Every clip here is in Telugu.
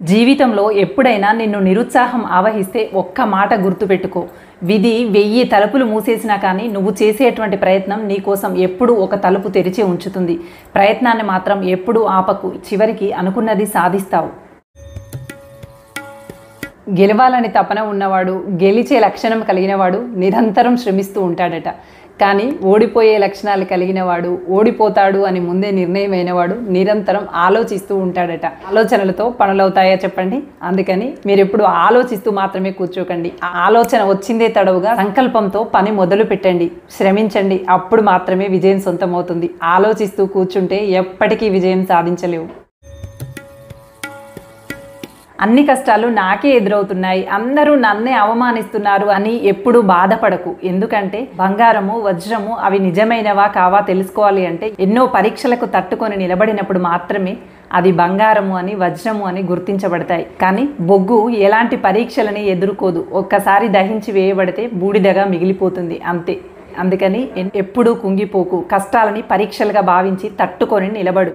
జీవితంలో ఎప్పుడైనా నిన్ను నిరుత్సాహం ఆవహిస్తే ఒక్క మాట గుర్తుపెట్టుకో. విధి 1000 తలుపులు మూసేసినా కానీ నువ్వు చేసేటువంటి ప్రయత్నం నీకోసం ఎప్పుడూ ఒక తలుపు తెరిచి ఉంచుతుంది. ప్రయత్నాన్ని మాత్రం ఎప్పుడూ ఆపకు. చివరికి అనుకున్నది సాధిస్తావు. గెలవాలని తపన ఉన్నవాడు, గెలిచే లక్షణం కలిగినవాడు నిరంతరం శ్రమిస్తూ ఉంటాడట. కానీ ఓడిపోయే లక్షణాలు కలిగినవాడు, ఓడిపోతాడు అని ముందే నిర్ణయమైనవాడు నిరంతరం ఆలోచిస్తూ ఉంటాడట. ఆలోచనలతో పనులవుతాయా చెప్పండి? అందుకని మీరు ఎప్పుడు ఆలోచిస్తూ మాత్రమే కూర్చోకండి. ఆలోచన వచ్చిందే తడవుగా సంకల్పంతో పని మొదలు పెట్టండి, శ్రమించండి. అప్పుడు మాత్రమే విజయం సొంతమవుతుంది. ఆలోచిస్తూ కూర్చుంటే ఎప్పటికీ విజయం సాధించలేవు. అన్ని కష్టాలు నాకే ఎదురవుతున్నాయి, అందరూ నన్నే అవమానిస్తున్నారు అని ఎప్పుడూ బాధపడకు. ఎందుకంటే బంగారము, వజ్రము అవి నిజమైనవా కావా తెలుసుకోవాలి అంటే ఎన్నో పరీక్షలకు తట్టుకొని నిలబడినప్పుడు మాత్రమే అది బంగారము అని, వజ్రము అని గుర్తించబడతాయి. కానీ బొగ్గు ఎలాంటి పరీక్షలని ఎదుర్కోదు. ఒక్కసారి దహించి వేయబడితే బూడిదగా మిగిలిపోతుంది, అంతే. అందుకని ఎప్పుడూ కుంగిపోకు. కష్టాలని పరీక్షలుగా భావించి తట్టుకొని నిలబడు.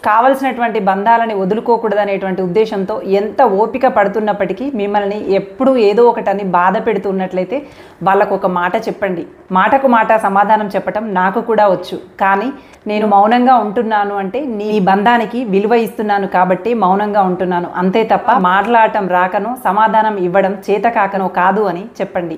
కావలసినటువంటి బంధాలని వదులుకోకూడదనేటువంటి ఉద్దేశంతో ఎంత ఓపిక పడుతున్నప్పటికీ మిమ్మల్ని ఎప్పుడూ ఏదో ఒకటని బాధ పెడుతున్నట్లయితే వాళ్ళకు ఒక మాట చెప్పండి. మాటకు మాట సమాధానం చెప్పటం నాకు కూడా వచ్చు, కానీ నేను మౌనంగా ఉంటున్నాను అంటే నీ బంధానికి విలువ ఇస్తున్నాను కాబట్టి మౌనంగా ఉంటున్నాను, అంతే తప్ప మాట్లాడటం రాకనో సమాధానం ఇవ్వడం చేతకాకనో కాదు అని చెప్పండి.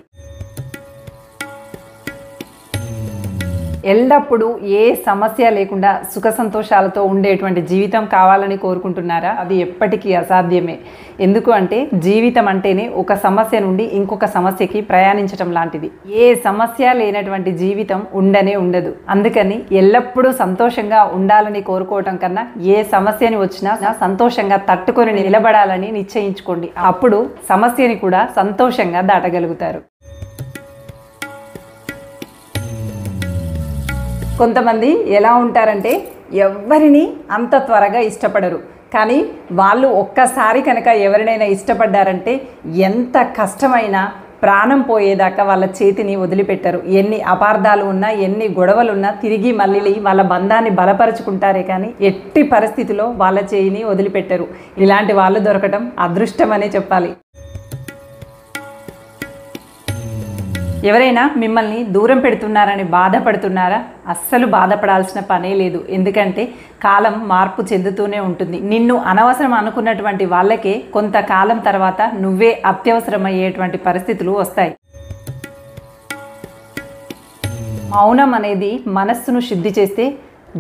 ఎల్లప్పుడూ ఏ సమస్య లేకుండా సుఖ సంతోషాలతో ఉండేటువంటి జీవితం కావాలని కోరుకుంటున్నారా? అది ఎప్పటికీ అసాధ్యమే. ఎందుకు అంటే జీవితం అంటేనే ఒక సమస్య నుండి ఇంకొక సమస్యకి ప్రయాణించటం లాంటిది. ఏ సమస్య లేనటువంటి జీవితం ఉండనే ఉండదు. అందుకని ఎల్లప్పుడూ సంతోషంగా ఉండాలని కోరుకోవటం కన్నా ఏ సమస్యని వచ్చినా సంతోషంగా తట్టుకొని నిలబడాలని నిశ్చయించుకోండి. అప్పుడు సమస్యని కూడా సంతోషంగా దాటగలుగుతారు. కొంతమంది ఎలా ఉంటారంటే ఎవరిని అంత త్వరగా ఇష్టపడరు, కానీ వాళ్ళు ఒక్కసారి కనుక ఎవరినైనా ఇష్టపడ్డారంటే ఎంత కష్టమైనా ప్రాణం పోయేదాకా వాళ్ళ చేతిని వదిలిపెట్టరు. ఎన్ని అపార్థాలు ఉన్నా, ఎన్ని గొడవలున్నా తిరిగి మళ్ళీ వాళ్ళ బంధాన్ని బలపరుచుకుంటారే కానీ ఎట్టి పరిస్థితిలో వాళ్ళ చేయిని వదిలిపెట్టరు. ఇలాంటి వాళ్ళు దొరకటం అదృష్టం అనే చెప్పాలి. ఎవరైనా మిమ్మల్ని దూరం పెడుతున్నారని బాధపడుతున్నారా? అస్సలు బాధపడాల్సిన పనే లేదు. ఎందుకంటే కాలం మార్పు చెందుతూనే ఉంటుంది. నిన్ను అనవసరం అనుకున్నటువంటి వాళ్ళకే కొంతకాలం తర్వాత నువ్వే అత్యవసరమయ్యేటువంటి పరిస్థితులు వస్తాయి. మౌనం అనేది మనస్సును శుద్ధి చేస్తే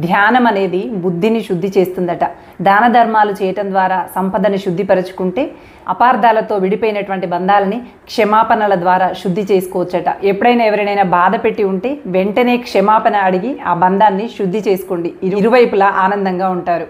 ధ్యానం అనేది బుద్ధిని శుద్ధి చేస్తుందట. దాన ధర్మాలు చేయటం ద్వారా సంపదని శుద్ధిపరచుకుంటే అపార్థాలతో విడిపోయినటువంటి బంధాలని క్షమాపణల ద్వారా శుద్ధి చేసుకోవచ్చట. ఎప్పుడైనా ఎవరైనా బాధ పెట్టి ఉంటే వెంటనే క్షమాపణ అడిగి ఆ బంధాన్ని శుద్ధి చేసుకోండి. ఇరువైపులా ఆనందంగా ఉంటారు.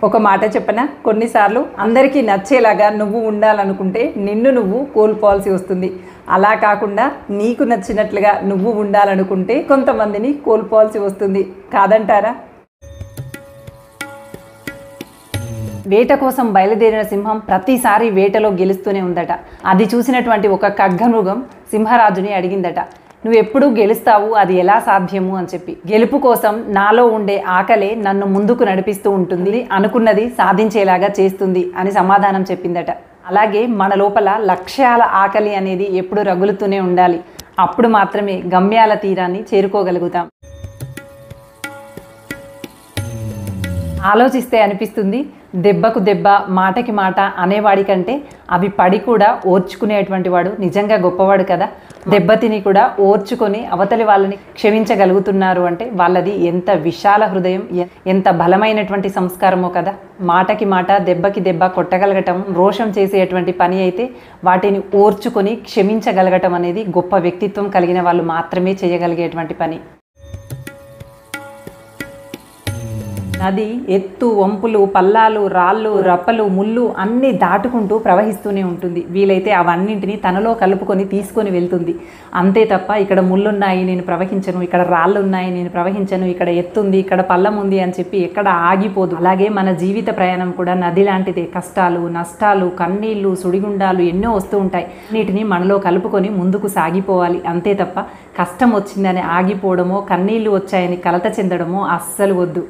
ఒక మాట చెప్పనా? కొన్నిసార్లు అందరికీ నచ్చేలాగా నువ్వు ఉండాలనుకుంటే నిన్ను నువ్వు కోల్పోవాల్సి వస్తుంది. అలా కాకుండా నీకు నచ్చినట్లుగా నువ్వు ఉండాలనుకుంటే కొంతమందిని కోల్పోవాల్సి వస్తుంది, కాదంటారా? వేట కోసం బయలుదేరిన సింహం ప్రతిసారి వేటలో గెలుస్తూనే ఉందట. అది చూసినటువంటి ఒక ఖడ్గమృగం సింహరాజుని అడిగిందట, నువ్వు ఎప్పుడూ గెలుస్తావు, అది ఎలా సాధ్యము అని చెప్పి. గెలుపు కోసం నాలో ఉండే ఆకలే నన్ను ముందుకు నడిపిస్తూ ఉంటుంది, అనుకున్నది సాధించేలాగా చేస్తుంది అని సమాధానం చెప్పిందట. అలాగే మన లోపల లక్ష్యాల ఆకలి అనేది ఎప్పుడు రగులుతూనే ఉండాలి. అప్పుడు మాత్రమే గమ్యాల తీరాన్ని చేరుకోగలుగుతాం. ఆలోచిస్తే అనిపిస్తుంది, దెబ్బకు దెబ్బ మాటకి మాట అనేవాడి కంటే అవి పడి కూడా ఓర్చుకునేటువంటి వాడు నిజంగా గొప్పవాడు కదా. దెబ్బతిని కూడా ఓర్చుకొని అవతలి వాళ్ళని క్షమించగలుగుతున్నారు అంటే వాళ్ళది ఎంత విశాల హృదయం, ఎంత బలమైనటువంటి సంస్కారమో కదా. మాటకి మాట, దెబ్బకి దెబ్బ కొట్టగలగటం రోషం చేసేటువంటి పని అయితే వాటిని ఓర్చుకొని క్షమించగలగటం అనేది గొప్ప వ్యక్తిత్వం కలిగిన వాళ్ళు మాత్రమే చేయగలిగేటువంటి పని. నది ఎత్తు వంపులు పల్లాలు రాళ్ళు రప్పలు ముళ్ళు అన్నీ దాటుకుంటూ ప్రవహిస్తూనే ఉంటుంది. వీలైతే అవన్నింటినీ తనలో కలుపుకొని తీసుకొని వెళ్తుంది. అంతే తప్ప ఇక్కడ ముళ్ళున్నాయి నేను ప్రవహించను, ఇక్కడ రాళ్ళు ఉన్నాయి నేను ప్రవహించను, ఇక్కడ ఎత్తుంది ఇక్కడ పల్లం ఉంది అని చెప్పి ఎక్కడ ఆగిపోదు. అలాగే మన జీవిత ప్రయాణం కూడా నది లాంటిదే. కష్టాలు నష్టాలు కన్నీళ్లు సుడిగుండాలు ఎన్నో వస్తూ ఉంటాయి. వీటిని మనలో కలుపుకొని ముందుకు సాగిపోవాలి. అంతే తప్ప కష్టం వచ్చిందని ఆగిపోవడమో కన్నీళ్లు వచ్చాయని కలత చెందడమో అస్సలు వద్దు.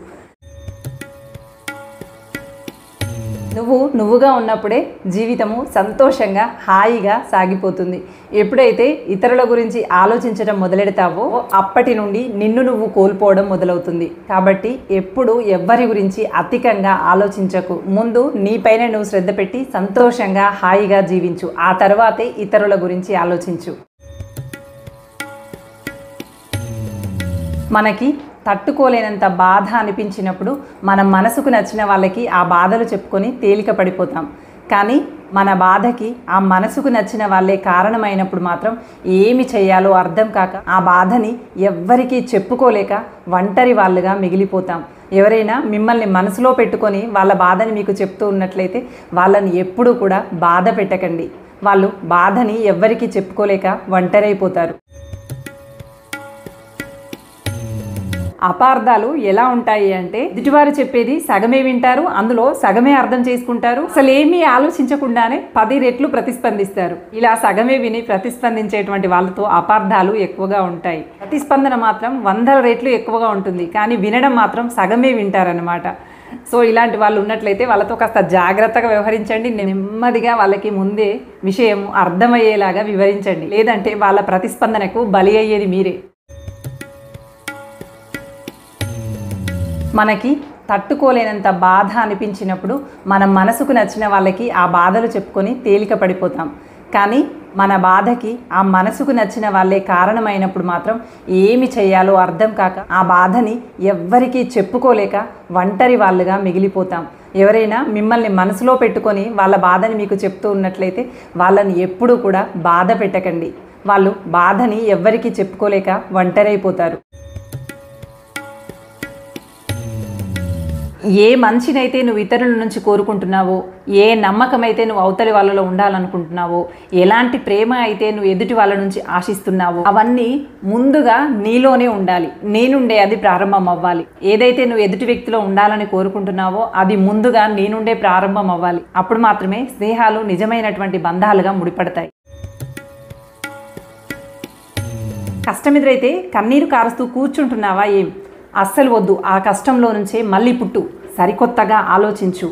నువ్వుగా ఉన్నప్పుడే జీవితము సంతోషంగా హాయిగా సాగిపోతుంది. ఎప్పుడైతే ఇతరుల గురించి ఆలోచించడం మొదలెడతావో అప్పటి నుండి నిన్ను నువ్వు కోల్పోవడం మొదలవుతుంది. కాబట్టి ఎప్పుడు ఎవ్వరి గురించి అధికంగా ఆలోచించకు. ముందు నీపైన నువ్వు శ్రద్ధ పెట్టి సంతోషంగా హాయిగా జీవించు. ఆ తర్వాతే ఇతరుల గురించి ఆలోచించు. మనకి తట్టుకోలేనంత బాధ అనిపించినప్పుడు మన మనసుకు నచ్చిన వాళ్ళకి ఆ బాధలు చెప్పుకొని తేలిక పడిపోతాం. కానీ మన బాధకి ఆ మనసుకు నచ్చిన వాళ్ళే కారణమైనప్పుడు మాత్రం ఏమి చేయాలో అర్థం కాక ఆ బాధని ఎవ్వరికీ చెప్పుకోలేక ఒంటరి వాళ్ళుగా మిగిలిపోతాం. ఎవరైనా మిమ్మల్ని మనసులో పెట్టుకొని వాళ్ళ బాధని మీకు చెప్తూ ఉన్నట్లయితే వాళ్ళని ఎప్పుడూ కూడా బాధ పెట్టకండి. వాళ్ళు బాధని ఎవ్వరికీ చెప్పుకోలేక ఒంటరైపోతారు. అపార్థాలు ఎలా ఉంటాయి అంటే ఎదుటివారు చెప్పేది సగమే వింటారు, అందులో సగమే అర్థం చేసుకుంటారు, అసలు ఏమీ ఆలోచించకుండానే 10 రెట్లు ప్రతిస్పందిస్తారు. ఇలా సగమే విని ప్రతిస్పందించేటువంటి వాళ్ళతో అపార్థాలు ఎక్కువగా ఉంటాయి. ప్రతిస్పందన మాత్రం 100 రెట్లు ఎక్కువగా ఉంటుంది, కానీ వినడం మాత్రం సగమే వింటారన్నమాట. సో ఇలాంటి వాళ్ళు ఉన్నట్లయితే వాళ్ళతో కాస్త జాగ్రత్తగా వ్యవహరించండి. నెమ్మదిగా వాళ్ళకి ముందే విషయం అర్థమయ్యేలాగా వివరించండి. లేదంటే వాళ్ళ ప్రతిస్పందనకు బలి అయ్యేది మీరే. మనకి తట్టుకోలేనంత బాధ అనిపించినప్పుడు మన మనసుకు నచ్చిన వాళ్ళకి ఆ బాధలు చెప్పుకొని తేలిక పడిపోతాం. కానీ మన బాధకి ఆ మనసుకు నచ్చిన వాళ్ళే కారణమైనప్పుడు మాత్రం ఏమి చేయాలో అర్థం కాక ఆ బాధని ఎవ్వరికీ చెప్పుకోలేక ఒంటరి వాళ్ళుగా మిగిలిపోతాం. ఎవరైనా మిమ్మల్ని మనసులో పెట్టుకొని వాళ్ళ బాధని మీకు చెప్తూ ఉన్నట్లయితే వాళ్ళని ఎప్పుడూ కూడా బాధ పెట్టకండి. వాళ్ళు బాధని ఎవ్వరికీ చెప్పుకోలేక ఒంటరైపోతారు. ఏ మంచినైతే నువ్వు ఇతరుల నుంచి కోరుకుంటున్నావో, ఏ నమ్మకమైతే నువ్వు అవతలి వాళ్ళలో ఉండాలనుకుంటున్నావో, ఎలాంటి ప్రేమ అయితే నువ్వు ఎదుటి వాళ్ళ నుంచి ఆశిస్తున్నావో అవన్నీ ముందుగా నీలోనే ఉండాలి. నేనుండే అది ప్రారంభం అవ్వాలి. ఏదైతే నువ్వు ఎదుటి వ్యక్తిలో ఉండాలని కోరుకుంటున్నావో అది ముందుగా నేనుండే ప్రారంభం అవ్వాలి. అప్పుడు మాత్రమే స్నేహాలు నిజమైనటువంటి బంధాలుగా ముడిపడతాయి. కష్టమెదురైతే కన్నీరు కారుస్తూ కూర్చుంటున్నావా? ఏం అస్సలు వద్దు. ఆ కష్టంలో నుంచే మళ్ళీ పుట్టు. సరికొత్తగా ఆలోచించు.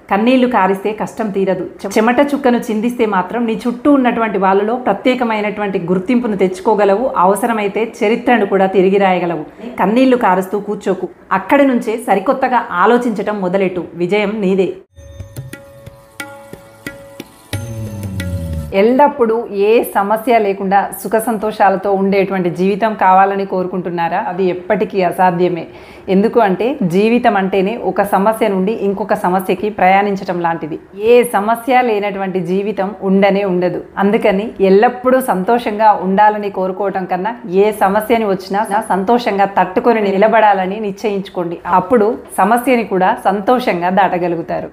కన్నీళ్లు కారిస్తే కష్టం తీరదు. చెమట చుక్కను చిందిస్తే మాత్రం నీ చుట్టూ ఉన్నటువంటి వాళ్ళలో ప్రత్యేకమైనటువంటి గుర్తింపును తెచ్చుకోగలవు. అవసరమైతే చరిత్రను కూడా తిరిగి రాయగలవు. కన్నీళ్లు కారుస్తూ కూర్చోకు. అక్కడి నుంచే సరికొత్తగా ఆలోచించటం మొదలెట్టు. విజయం నీదే. ఎల్లప్పుడూ ఏ సమస్య లేకుండా సుఖ సంతోషాలతో ఉండేటువంటి జీవితం కావాలని కోరుకుంటున్నారా? అది ఎప్పటికీ అసాధ్యమే. ఎందుకు అంటే జీవితం అంటేనే ఒక సమస్య నుండి ఇంకొక సమస్యకి ప్రయాణించటం లాంటిది. ఏ సమస్య లేనటువంటి జీవితం ఉండదు. అందుకని ఎల్లప్పుడూ సంతోషంగా ఉండాలని కోరుకోవటం కన్నా ఏ సమస్యని వచ్చినా సంతోషంగా తట్టుకొని నిలబడాలని నిశ్చయించుకోండి. అప్పుడు సమస్యని కూడా సంతోషంగా దాటగలుగుతారు.